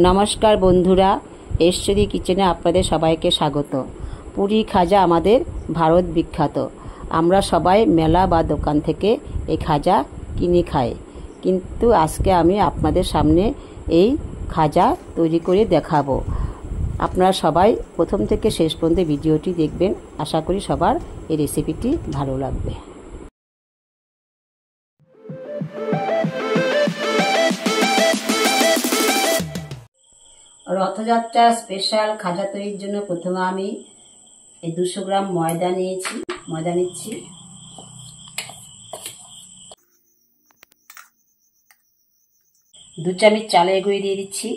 নমস্কার বন্ধুরা, এশ্বরী কিচেনে আপনাদের সবাইকে স্বাগত। পুরি খাজা আমাদের ভারত বিখ্যাত। আমরা সবাই মেলা বা দোকান থেকে এই খাজা কিনে খাই, কিন্তু আজকে আমি আপনাদের সামনে এই খাজা তৈরি করে দেখাবো। আপনারা সবাই প্রথম থেকে শেষ পর্যন্ত ভিডিওটি দেখবেন। আশা করি সবার এই রেসিপিটি ভালো লাগবে। রথযাত্রা স্পেশাল খাজা তৈরির জন্য প্রথমে আমি এই 200 গ্রাম ময়দা নিচ্ছি। 2 চামচ চালের গুঁড়ি দিয়ে দিচ্ছি,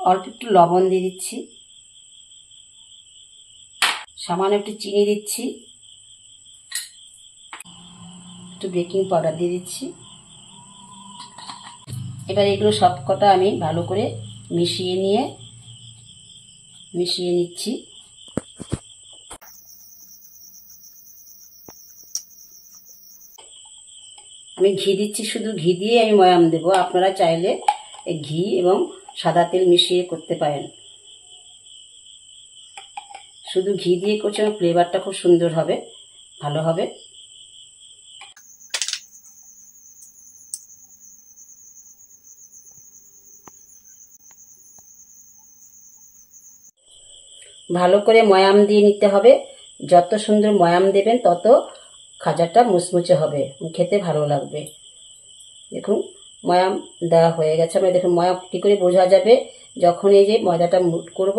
অল্প একটু লবণ দিয়ে দিচ্ছি, সামান্য একটু চিনি দিচ্ছি, একটু বেকিং পাউডার দিয়ে দিচ্ছি। এবার এগুলো সবকটা আমি ভালো করে মিশিয়ে নিচ্ছি। আমি ঘি দিচ্ছি, শুধু ঘি দিয়ে আমি ময়াম দেবো। আপনারা চাইলে ঘি এবং সাদা তেল মিশিয়ে করতে পারেন। শুধু ঘি দিয়ে করছি, আমার ফ্লেভারটা খুব সুন্দর হবে, ভালো হবে। ভালো করে ময়াম দিয়ে নিতে হবে। যত সুন্দর ময়াম দেবেন তত খাজাটা মুচমুচে হবে, খেতে ভালো লাগবে। দেখুন ময়াম দেওয়া হয়ে গেছে। আমরা দেখুন ময়াম কি করে বোঝা যাবে, যখন এই যে ময়দাটা মুট করব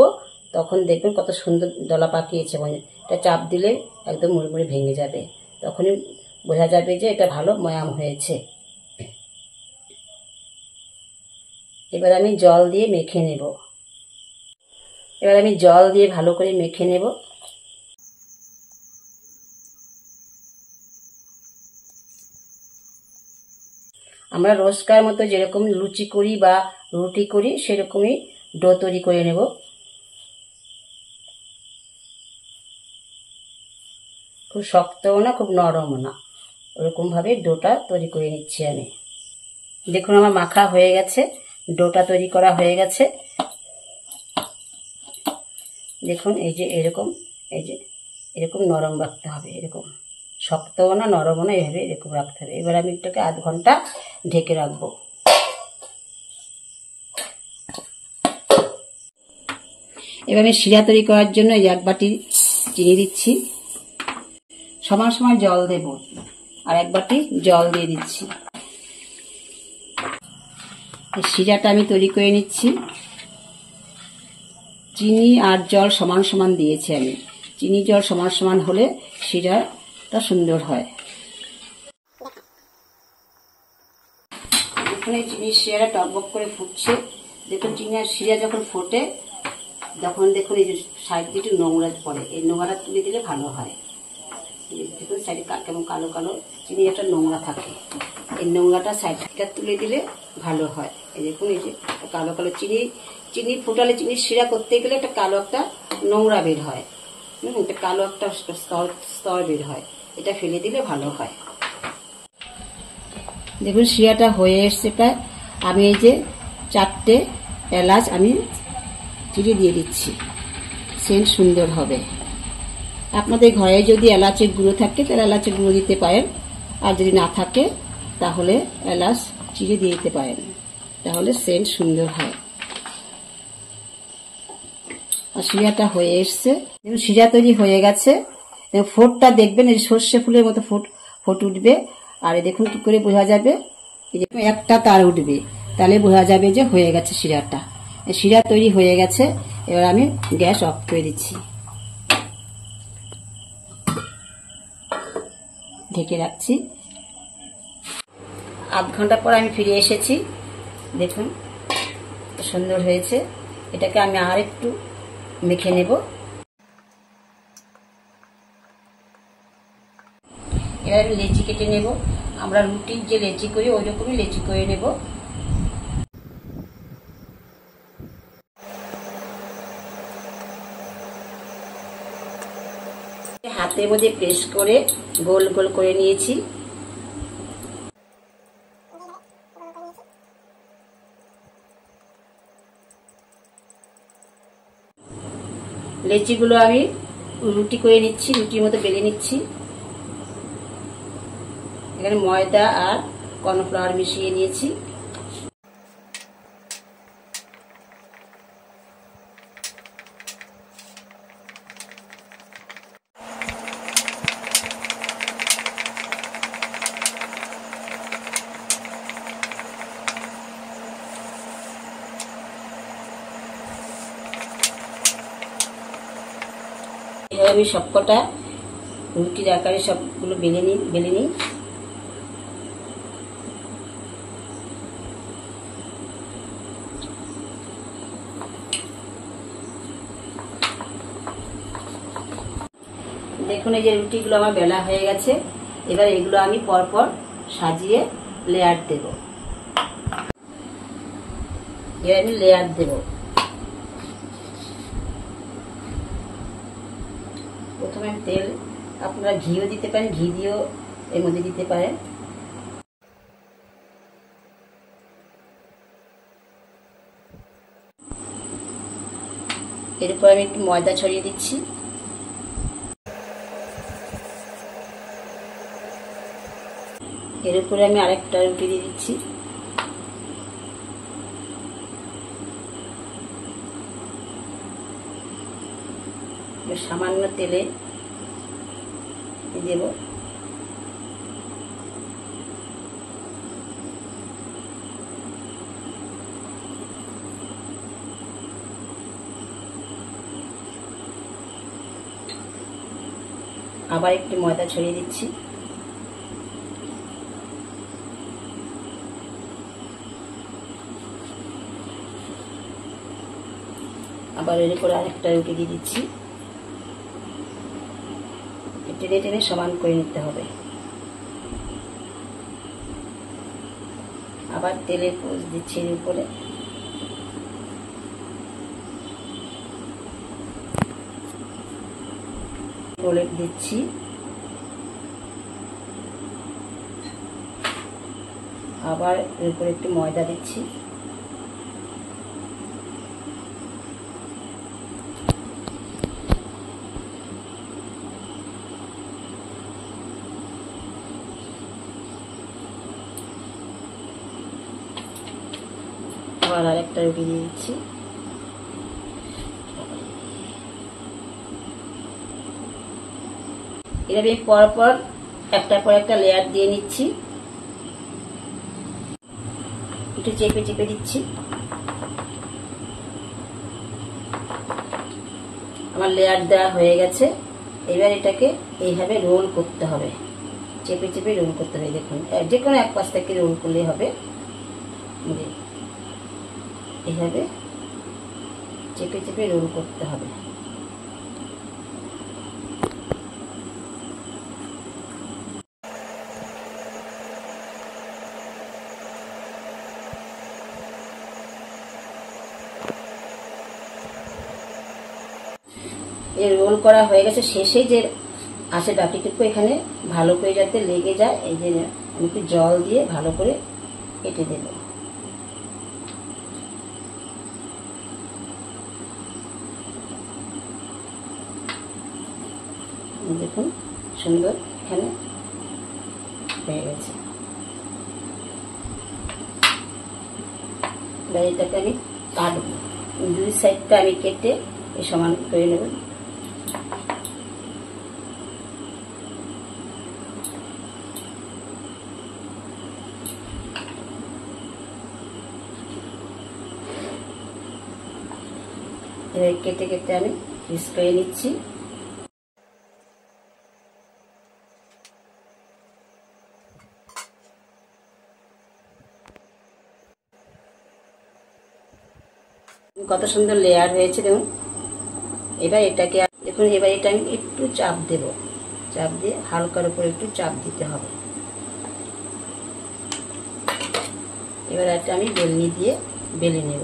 তখন দেখবেন কত সুন্দর দলা পাকিয়েছে। এটা চাপ দিলে একদম মুড়মুড়ে ভেঙে যাবে, তখনই বোঝা যাবে যে এটা ভালো ময়াম হয়েছে। এবার আমি জল দিয়ে ভালো করে মেখে নেব। আমরা রোজকার মতো যেরকম লুচি করি বা রুটি করি সেরকমই ডো তৈরি করে নেব। খুব শক্তও না, খুব নরমও না, ওরকম ভাবে ডোটা তৈরি করে নিচ্ছি আমি। দেখুন আমার মাখা হয়ে গেছে, ডোটা তৈরি করা হয়ে গেছে। দেখুন এই যে এরকম নরম রাখতে হবে, এরকম শক্তও না নরমও না, এইভাবে এরকম রাখতে হবে। এবার আমি এটাকে আধ ঘন্টা ঢেকে রাখবো। এবার আমি শিরা তৈরি করার জন্য 1 বাটি চিনি দিচ্ছি, সমান সমান জল দেব, আর 1 বাটি জল দিয়ে দিচ্ছি। শিরাটা আমি তৈরি করে নিচ্ছি। চিনি আর জল সমান সমান দিয়েছি আমি। চিনি জল সমান সমান হলে শিরাটা সুন্দর হয়। দেখুন এই চিনির শিরাটা টকবক করে ফুটছে। দেখুন চিনি আর শিরা যখন ফোটে তখন দেখুন এই যে সাইড দিয়ে একটু নোংরা পড়ে, এই নোংরাটা তুলে দিলে ভালো হয়। দেখুন সাইডে কেমন কালো কালো চিনি একটা নোংরা থাকে, এই নোংরাটা সাইডটা তুলে দিলে ভালো হয়। এই দেখুন এই যে কালো কালো চিনি ফুটালে চিনির শিরা করতে গেলে একটা কালো একটা নোংরা বের হয়, একটা কালো একটা স্তর বের হয়, এটা ফেলে দিলে ভালো হয়। দেখুন শিরাটা হয়ে এসছে প্রায়। আমি এই যে 4টে এলাচ আমি চিড়ে দিয়ে দিচ্ছি, সেন্ট সুন্দর হবে। আপনাদের ঘরে যদি এলাচের গুঁড়ো থাকে তাহলে এলাচের গুঁড়ো দিতে পারেন, আর যদি না থাকে তাহলে এলাচ চিড়ে দিয়ে দিতে পারেন, তাহলে সেন্ট সুন্দর হয়। আর শিরাটা হয়ে এসছে, দেখুন শিরা তৈরি হয়ে গেছে। ফোটটা দেখবেন এই সর্ষে ফুলের মতো ফোট উঠবে। আর দেখুন কি করে বোঝা যাবে, এই যে একটা তার উঠবে, তাহলে বোঝা যাবে যে হয়ে গেছে শিরাটা। শিরা তৈরি হয়ে গেছে। এবার আমি গ্যাস অফ করে দিচ্ছি, ঢেকে রাখছি। আধ ঘন্টা পর আমি ফিরে এসেছি। দেখুন সুন্দর হয়েছে। এটাকে আমি আর একটু মেখে নেব। এবার আমি লেচি কেটে নেব। আমরা রুটির যে লেচি করি ওই রকমই লেচি করে নেব। হাতের মধ্যে প্রেস করে গোল গোল করে নিয়েছি। এবার আমি লেচিগুলো ছোট ছোট করে কেটে নেব। দেখুন লেচিগুলো আমি কেটে নিয়েছি। এবার আমি লেচিগুলো লেচিগুলো আমি রুটি করে নিচ্ছি, রুটির মতো বেলে নিচ্ছি। এখানে ময়দা আর কর্নফ্লাওয়ার মিশিয়ে নিয়েছি। এভাবে আমি সবকটা রুটির আকারে সবগুলো বেলে নিই। দেখুন এই যে রুটিগুলো আমার বেলা হয়ে গেছে। এবার এগুলো আমি পরপর সাজিয়ে লেয়ার দেব। এবার আমি লেয়ার দেব। প্রথমে তেল, আপনারা ঘিও দিতে পারেন, ঘি দিয়েও এর মধ্যে দিতে পারেন। এরপর আমি একটু ময়দা ছড়িয়ে দিচ্ছি। এর উপরে আমি আরেকটা রুটি দিয়ে দিচ্ছি। সামান্য তেলে দেব। আবার একটু ময়দা ছড়িয়ে দিচ্ছি। আবার এর উপরে আরেকটা রুটি দিয়ে দিচ্ছি। টেনে টেনে সমান করে নিতে হবে। আবার তেলের পোজ দিচ্ছি এর উপরে। রোলেট দিচ্ছি। আবার এর উপরে একটু ময়দা দিচ্ছি। আবার আরেকটা রুটি দিয়ে দিচ্ছি। এভাবে পরপর একটার পর একটা লেয়ার দিয়ে নিচ্ছি। একটু চেপে চেপে দিচ্ছি। আমার লেয়ার দেওয়া হয়ে গেছে। এবার এটাকে এইভাবে রোল করতে হবে, চেপে চেপে রোল করতে হবে। দেখুন যে কোনো এক পাশ থেকে রোল করলেই হবে। এইভাবে চেপে চেপে রোল করতে হবে। এই রোল করা হয়ে গেছে। শেষে যে আছে বাকিটুকু এখানে ভালো করে যাতে লেগে যায়, এই যে আমি একটু জল দিয়ে ভালো করে কেটে দেব। দেখুন সুন্দর এখানে হয়ে গেছে। এবার এটাকে আমি কাটবো। দুই সাইডটা আমি কেটে এই সমান করে নেব। এবার কেটে কেটে আমি পিস করে নিচ্ছি। কত সুন্দর লেয়ার হয়েছে দেখুন। এবার এটাকে দেখুন, এবার এটা আমি একটু চাপ দেব। চাপ দিয়ে হালকার উপর একটু চাপ দিতে হবে। এবার এটা আমি বেলনি দিয়ে বেলে নেব।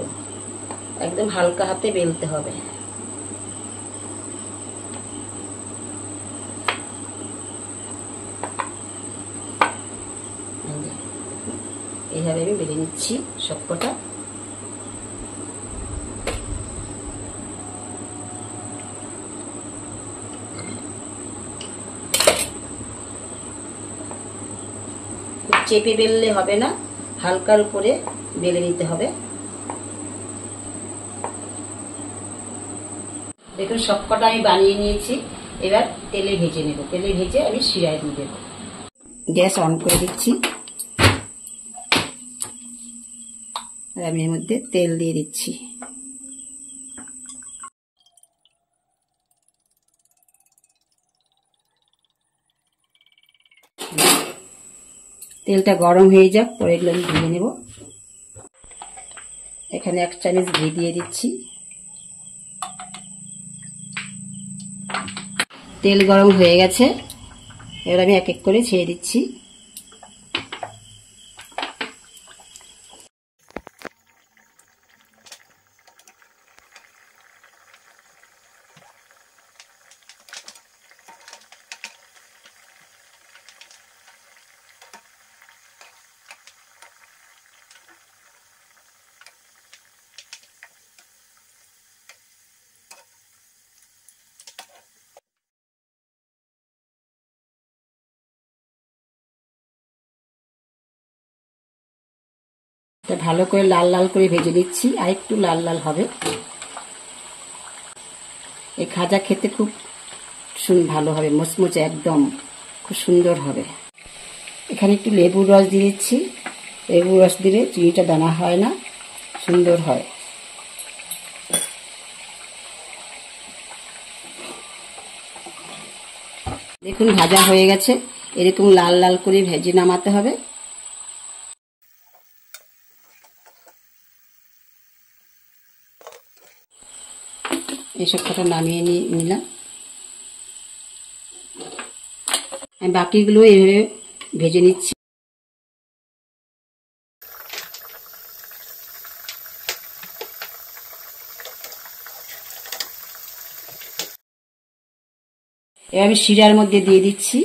একদম হালকা হাতে বেলতে হবে। এইভাবে আমি বেলে নিচ্ছি সবকটা। চেপে বেললে হবে না, হালকার উপরে বেলে নিতে হবে। দেখুন সবকটা আমি বানিয়ে নিয়েছি। এবার তেলে ভেজে নেব। তেলে ভেজে আমি শিরায় দিয়ে দেবো। গ্যাস অন করে দিচ্ছি। আমি এর মধ্যে তেল দিয়ে দিচ্ছি। তেলটা গরম হয়ে যাক, পরে এগুলো আমি ভেজে নেব। এখানে 1 চামচ ঘি দিয়ে দিচ্ছি। তেল গরম হয়ে গেছে, এবার আমি এক এক করে ছেড়ে দিচ্ছি। ভালো করে লাল লাল করে ভেজে দিচ্ছি, আর একটু লাল লাল হবে। এই খাজা খেতে খুব ভালো হবে, মুচমুচে একদম খুব সুন্দর হবে। এখানে একটু লেবুর রস দিয়ে দিচ্ছি। লেবুর রস দিলে চিনিটা দানা হয় না, সুন্দর হয়। দেখুন ভাজা হয়ে গেছে, এরকম লাল লাল করে ভেজে নামাতে হবে। এসব কটা নামিয়ে নিলাম। আমি বাকিগুলো এভাবে ভেজে নিচ্ছি। এবার আমি শিরার মধ্যে দিয়ে দিচ্ছি।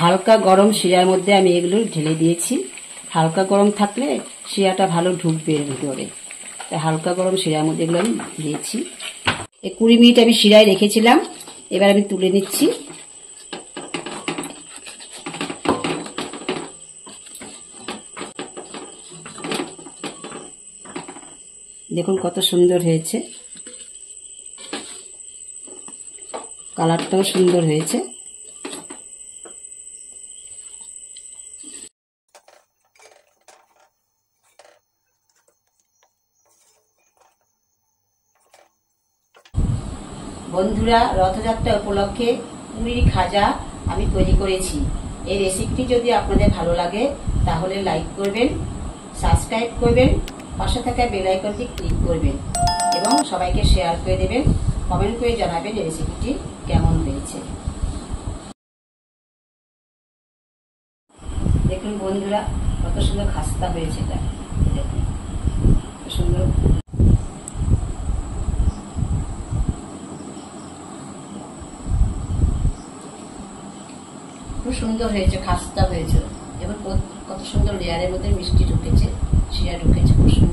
হালকা গরম শিরার মধ্যে আমি এগুলো ঢেলে দিয়েছি। হালকা গরম থাকলে শিরাটা ভালো ঢুকবে এর ভিতরে, তাই হালকা গরম শিরার মধ্যে এগুলো আমি দিয়েছি। 20 মিনিট আমি শিরায় রেখেছিলাম, এবার আমি তুলে নিচ্ছি। দেখুন কত সুন্দর হয়েছে, কালারটাও সুন্দর হয়েছে। বন্ধুরা, রথযাত্রা উপলক্ষে পুরীর খাজা আমি তৈরি করেছি। এই রেসিপিটি যদি আপনাদের ভালো লাগে তাহলে লাইক করবেন, সাবস্ক্রাইব করবেন, পাশে থাকা বেল আইকনটি ক্লিক করবেন এবং সবাইকে শেয়ার করে দেবেন। কমেন্ট করে জানাবেন এই রেসিপিটি কেমন হয়েছে। দেখুন বন্ধুরা কত সুন্দর খাস্তা হয়েছে, এটা দেখুন কত সুন্দর। খুব সুন্দর হয়েছে, খাস্তা হয়েছে। এবার কত সুন্দর লেয়ারের মধ্যে মিষ্টি ঢুকেছে, শিরা ঢুকেছে, খুব সুন্দর।